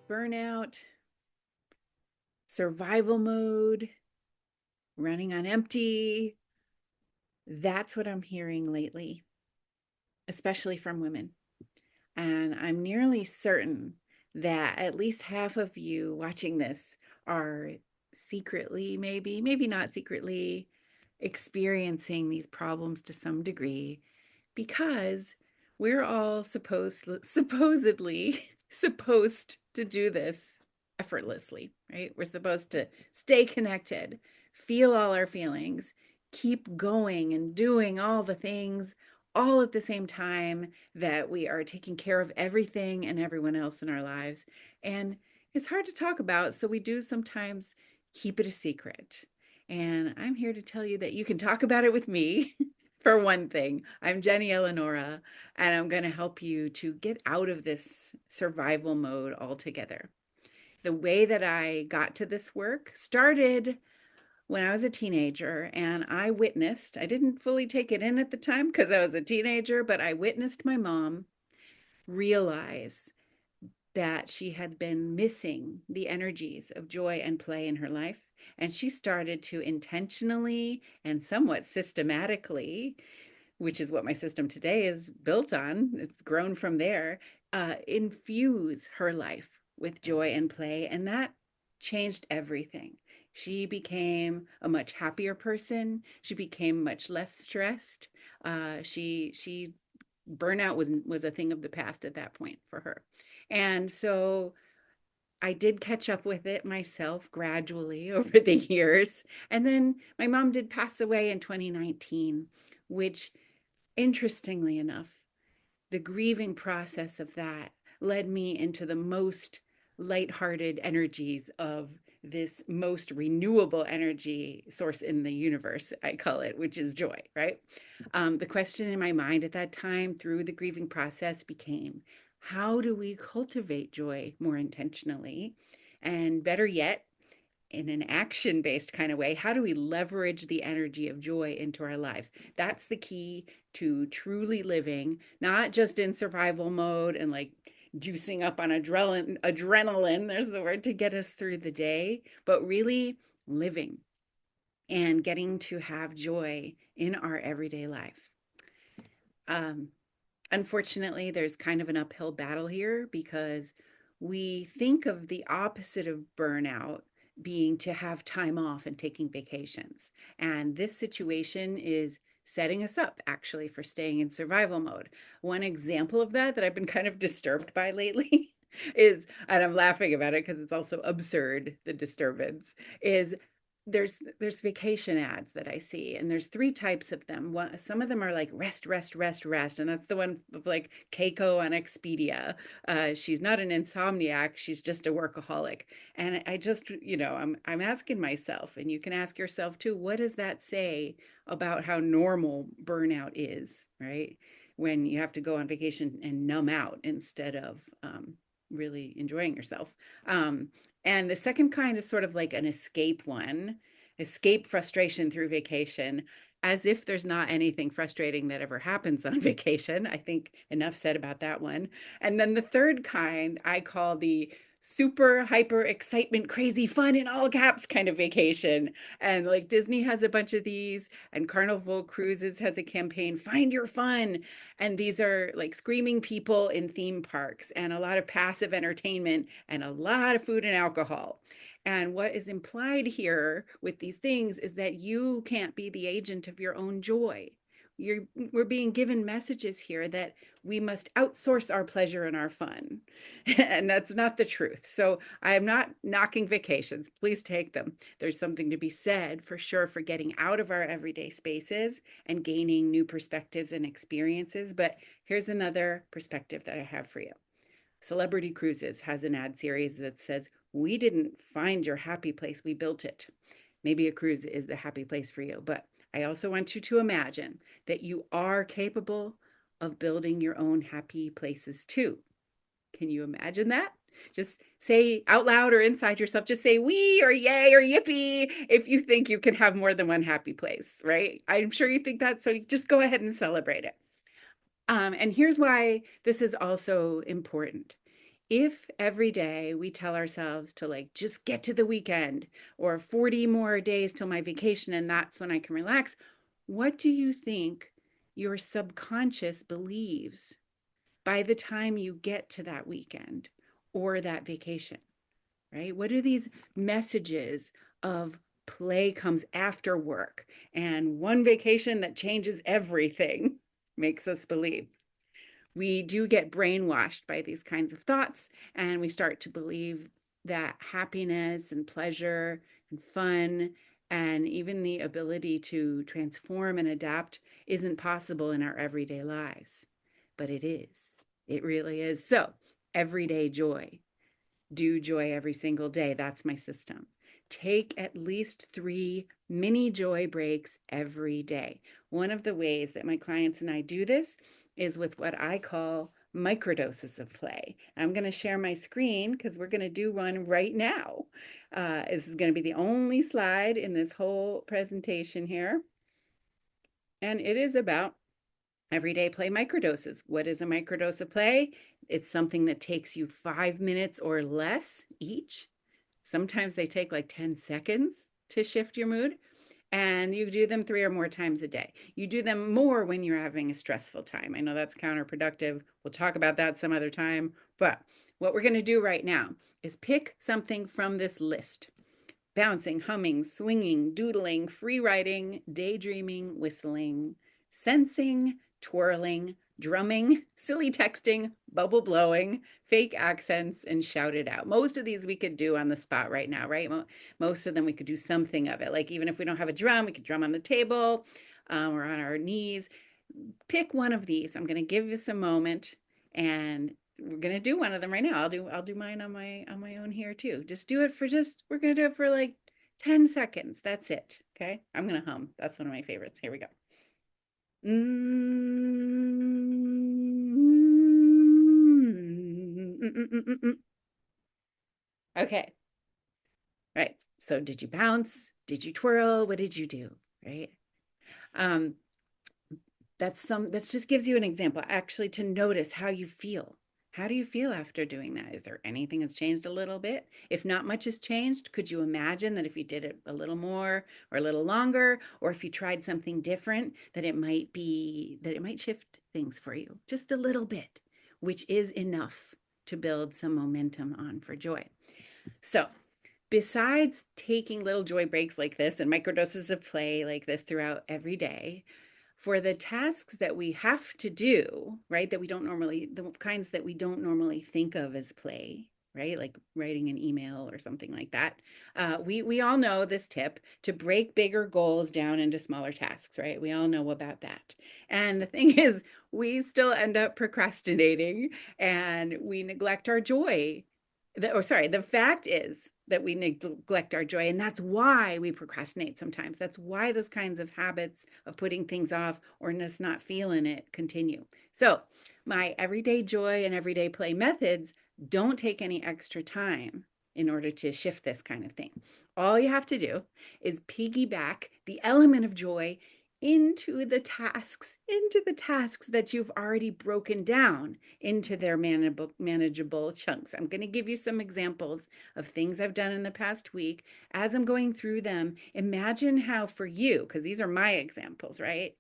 burnout, survival mode, running on empty. That's what I'm hearing lately, especially from women. And I'm nearly certain that at least half of you watching this are secretly, maybe not secretly, experiencing these problems to some degree because we're all supposedly supposed to do this effortlessly, right? We're supposed to stay connected, feel all our feelings, keep going and doing all the things all at the same time that we are taking care of everything and everyone else in our lives. And it's hard to talk about, so we do sometimes keep it a secret. And I'm here to tell you that you can talk about it with me. For one thing, I'm Jenny Eleonora, and I'm going to help you to get out of this survival mode altogether. The way that I got to this work started when I was a teenager, and I didn't fully take it in at the time because I was a teenager, but I witnessed my mom realize that she had been missing the energies of joy and play in her life. And she started to intentionally and somewhat systematically, which is what my system today is built on, it's grown from there, infuse her life with joy and play. And that changed everything. She became a much happier person. She became much less stressed. She burnout was a thing of the past at that point for her. And so I did catch up with it myself gradually over the years. And then my mom did pass away in 2019, which, interestingly enough, the grieving process of that led me into the most lighthearted energies of this most renewable energy source in the universe, I call it, which is joy, right? The question in my mind at that time through the grieving process became, how do we cultivate joy more intentionally? And better yet, in an action based kind of way, how do we leverage the energy of joy into our lives? That's the key to truly living, not just in survival mode and like juicing up on adrenaline, there's the word, to get us through the day, but really living and getting to have joy in our everyday life. Um, Unfortunately, there's kind of an uphill battle here because we think of the opposite of burnout being to have time off and taking vacations. And this situation is setting us up actually for staying in survival mode. One example of that I've been kind of disturbed by lately is, and I'm laughing about it because it's also absurd, the disturbance, is there's vacation ads that I see, and there's three types of them. Some of them are like rest, rest, rest, rest, and that's the one of like Keiko on Expedia. She's not an insomniac; she's just a workaholic. And I just, I'm asking myself, and you can ask yourself too, what does that say about how normal burnout is, right? When you have to go on vacation and numb out instead of really enjoying yourself. And the second kind is sort of like an escape one, escape frustration through vacation, as if there's not anything frustrating that ever happens on vacation. I think enough said about that one. And then the third kind I call the super hyper excitement, crazy fun in all caps kind of vacation. And like Disney has a bunch of these, and Carnival Cruises has a campaign, Find Your Fun. And these are like screaming people in theme parks and a lot of passive entertainment and a lot of food and alcohol. And what is implied here with these things is that you can't be the agent of your own joy. We're being given messages here that we must outsource our pleasure and our fun. And that's not the truth. So I am not knocking vacations. Please take them. There's something to be said for sure for getting out of our everyday spaces and gaining new perspectives and experiences. But here's another perspective that I have for you. Celebrity Cruises has an ad series that says, "We didn't find your happy place, we built it." Maybe a cruise is the happy place for you, but I also want you to imagine that you are capable of building your own happy places too. Can you imagine that? Just say out loud or inside yourself, just say wee or yay or yippee if you think you can have more than one happy place, right? I'm sure you think that, so just go ahead and celebrate it. And here's why this is also important. If every day we tell ourselves to like just get to the weekend or 40 more days till my vacation and that's when I can relax, what do you think your subconscious believes by the time you get to that weekend or that vacation, right? What are these messages of play comes after work and one vacation that changes everything makes us believe? We do get brainwashed by these kinds of thoughts, and we start to believe that happiness and pleasure and fun and even the ability to transform and adapt isn't possible in our everyday lives. But it is. It really is. So, everyday joy. Do joy every single day. That's my system. Take at least 3 mini joy breaks every day. One of the ways that my clients and I do this is with what I call microdoses of play. I'm going to share my screen because we're going to do one right now. This is going to be the only slide in this whole presentation here. And it is about everyday play microdoses. What is a microdose of play? It's something that takes you 5 minutes or less each. Sometimes they take like 10 seconds to shift your mood. And you do them 3 or more times a day. You do them more when you're having a stressful time. I know that's counterproductive. We'll talk about that some other time. But what we're going to do right now is pick something from this list: bouncing, humming, swinging, doodling, free writing, daydreaming, whistling, sensing, twirling, drumming, silly texting, bubble blowing, fake accents, and shout it out. Most of these we could do on the spot right now, right? Most of them we could do something of it. Like even if we don't have a drum, we could drum on the table or on our knees. Pick one of these. I'm going to give this a moment, and we're going to do one of them right now. I'll do mine on my own here too. Just do it for we're going to do it for like 10 seconds. That's it. Okay? I'm going to hum. That's one of my favorites. Here we go. Okay. Right. So did you bounce? Did you twirl? What did you do? Right. Um, that's just gives you an example actually to notice how you feel. How do you feel after doing that? Is there anything that's changed a little bit? If not much has changed, could you imagine that if you did it a little more or a little longer, or if you tried something different, that it might shift things for you just a little bit, which is enough to build some momentum on for joy. So besides taking little joy breaks like this and microdoses of play like this throughout every day, for the tasks that we have to do, right, that we don't normally, the kinds that we don't normally think of as play, right, like writing an email or something like that, we all know this tip to break bigger goals down into smaller tasks, right? We all know about that. And the thing is, we still end up procrastinating and we neglect our joy. The fact is that we neglect our joy, and that's why we procrastinate sometimes. That's why those kinds of habits of putting things off or just not feeling it continue. So my everyday joy and everyday play methods don't take any extra time in order to shift this kind of thing. All you have to do is piggyback the element of joy into the tasks that you've already broken down into their manageable chunks. I'm going to give you some examples of things I've done in the past week. As I'm going through them, imagine how for you, because these are my examples, right?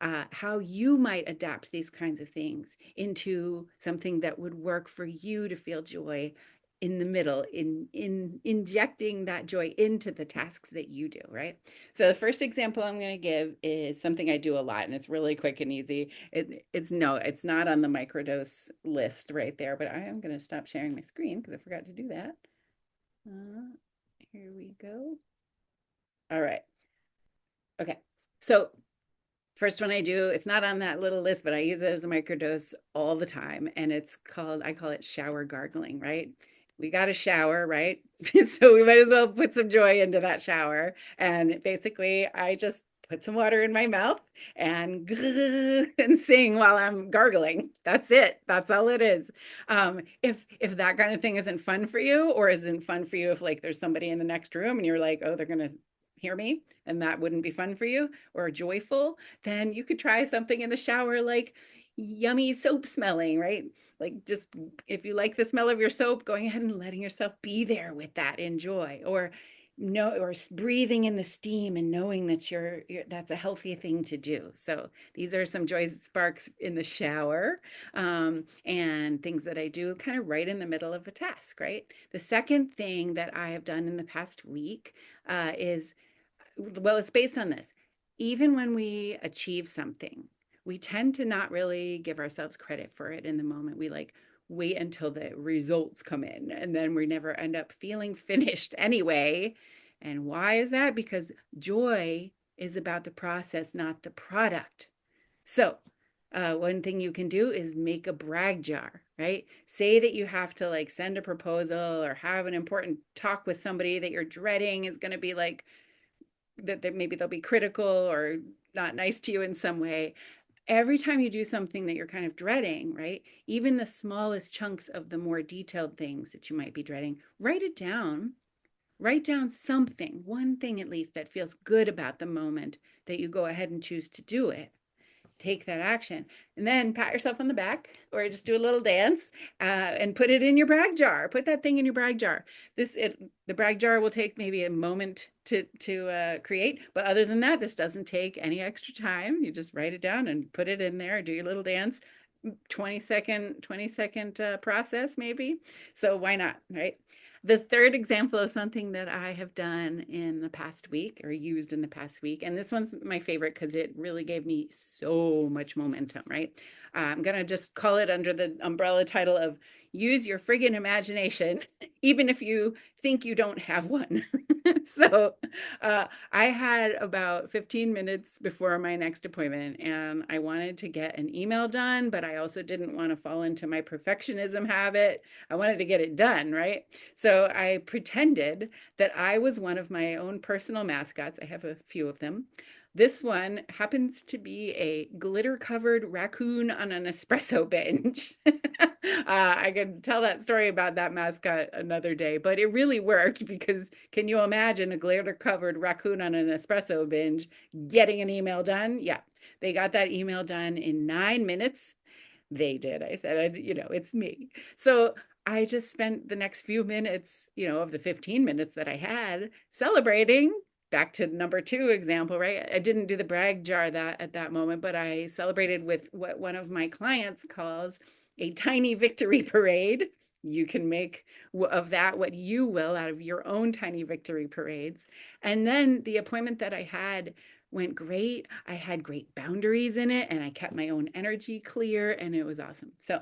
How you might adapt these kinds of things into something that would work for you to feel joy in the middle, in injecting that joy into the tasks that you do, right? So the first example I'm going to give is something I do a lot, and it's really quick and easy. It's not on the microdose list right there, but I am going to stop sharing my screen because I forgot to do that. Here we go. All right. Okay. So first one I do, it's not on that little list, but I use it as a microdose all the time. And I call it shower gargling, right? We got a shower, right? So we might as well put some joy into that shower. And basically, I just put some water in my mouth and and sing while I'm gargling. That's it. That's all it is. If that kind of thing isn't fun for you, or isn't fun for you if like there's somebody in the next room and you're like, oh, they're gonna hear me, and that wouldn't be fun for you or joyful, then you could try something in the shower like yummy soap smelling, right? Like just if you like the smell of your soap, going ahead and letting yourself be there with that enjoy, or no, or breathing in the steam and knowing that you're that's a healthy thing to do. So these are some joy sparks in the shower, and things that I do kind of right in the middle of a task, right? The second thing that I have done in the past week is, well, it's based on this. Even when we achieve something, we tend to not really give ourselves credit for it in the moment. We like wait until the results come in, and then we never end up feeling finished anyway. And why is that? Because joy is about the process, not the product. So, one thing you can do is make a brag jar, right? Say that you have to like send a proposal or have an important talk with somebody that you're dreading is going to be like that maybe they'll be critical or not nice to you in some way. Every time you do something that you're kind of dreading, right? Even the smallest chunks of the more detailed things that you might be dreading, write it down. Write down something, one thing at least that feels good about the moment that you go ahead and choose to do it. Take that action, and then pat yourself on the back or just do a little dance, and put it in your brag jar. Put that thing in your brag jar. The brag jar will take maybe a moment to create, but other than that, this doesn't take any extra time. You just write it down and put it in there, do your little dance. 20-second process maybe. So why not, right? The third example of something that I have done in the past week or used in the past week, and this one's my favorite because it really gave me so much momentum, right? I'm going to just call it under the umbrella title of use your friggin' imagination, even if you think you don't have one. So I had about 15 minutes before my next appointment, and I wanted to get an email done, but I also didn't want to fall into my perfectionism habit. I wanted to get it done, right? So I pretended that I was one of my own personal mascots. I have a few of them. This one happens to be a glitter covered raccoon on an espresso binge. I can tell that story about that mascot another day, but it really worked because can you imagine a glitter covered raccoon on an espresso binge getting an email done? Yeah, they got that email done in 9 minutes. They did. I said, it's me. So I just spent the next few minutes, of the 15 minutes that I had celebrating. Back to number two example, right? I didn't do the brag jar that at that moment, but I celebrated with what one of my clients calls a tiny victory parade. You can make of that what you will out of your own tiny victory parades. And then the appointment that I had went great. I had great boundaries in it and I kept my own energy clear and it was awesome. So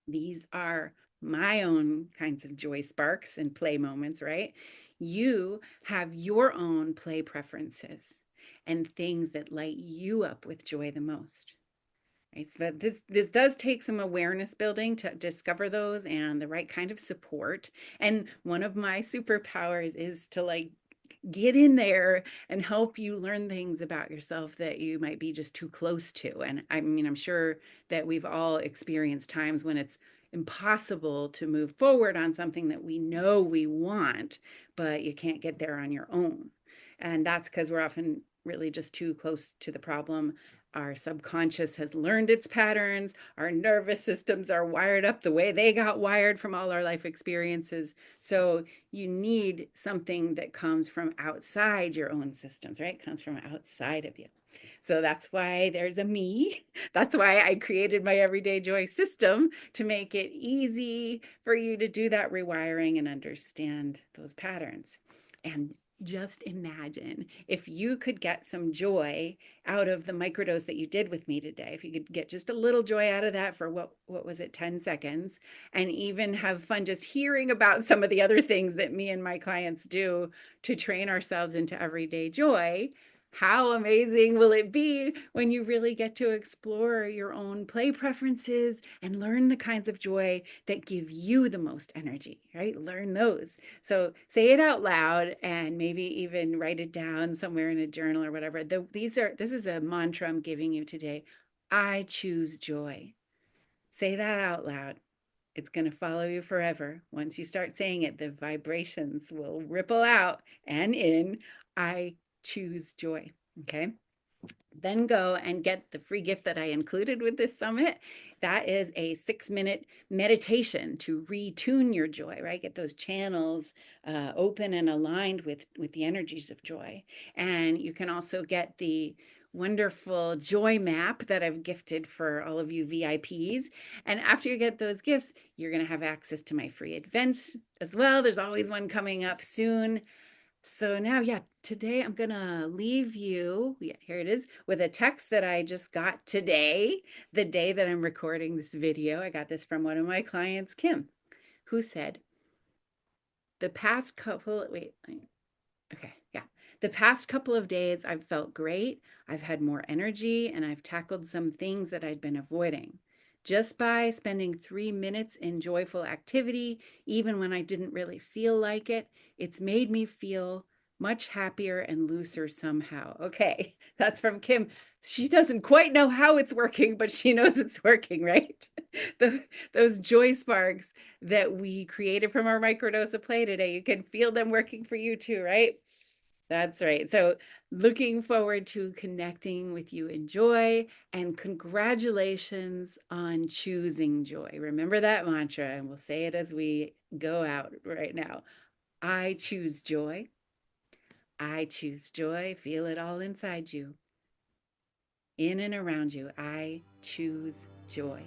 these are my own kinds of joy sparks and play moments, right? You have your own play preferences and things that light you up with joy the most. Right. So this does take some awareness building to discover those and the right kind of support. And one of my superpowers is to like get in there and help you learn things about yourself that you might be just too close to. And I mean, I'm sure that we've all experienced times when it's impossible to move forward on something that we know we want, but you can't get there on your own. And that's because we're often really just too close to the problem. Our subconscious has learned its patterns. Our nervous systems are wired up the way they got wired from all our life experiences. So you need something that comes from outside your own systems, right? It comes from outside of you. So that's why there's a me. That's why I created my Everyday Joy system to make it easy for you to do that rewiring and understand those patterns. And just imagine if you could get some joy out of the microdose that you did with me today. If you could get just a little joy out of that for what was it, 10 seconds, and even have fun just hearing about some of the other things that me and my clients do to train ourselves into everyday joy. How amazing will it be when you really get to explore your own play preferences and learn the kinds of joy that give you the most energy, right? Learn those. So say it out loud and maybe even write it down somewhere in a journal or whatever. This is a mantra I'm giving you today. I choose joy. Say that out loud. It's going to follow you forever. Once you start saying it, the vibrations will ripple out and in. I choose joy. Okay. Then go and get the free gift that I included with this summit. That is a 6-minute meditation to retune your joy, right? Get those channels open and aligned with the energies of joy. And you can also get the wonderful joy map that I've gifted for all of you VIPs. And after you get those gifts, you're going to have access to my free events as well. There's always one coming up soon. So now, yeah, today I'm gonna leave you, yeah, here it is, with a text that I just got today, the day that I'm recording this video. I got this from one of my clients, Kim, who said, the past couple, wait, okay, yeah. The past couple of days, I've felt great. I've had more energy and I've tackled some things that I'd been avoiding. Just by spending 3 minutes in joyful activity, even when I didn't really feel like it, it's made me feel much happier and looser somehow. Okay, that's from Kim. She doesn't quite know how it's working, but she knows it's working, right? The, those joy sparks that we created from our microdose of play today, you can feel them working for you too, right? That's right. So, looking forward to connecting with you in joy, and congratulations on choosing joy. Remember that mantra, and we'll say it as we go out right now. I choose joy. I choose joy. Feel it all inside you, in and around you. I choose joy.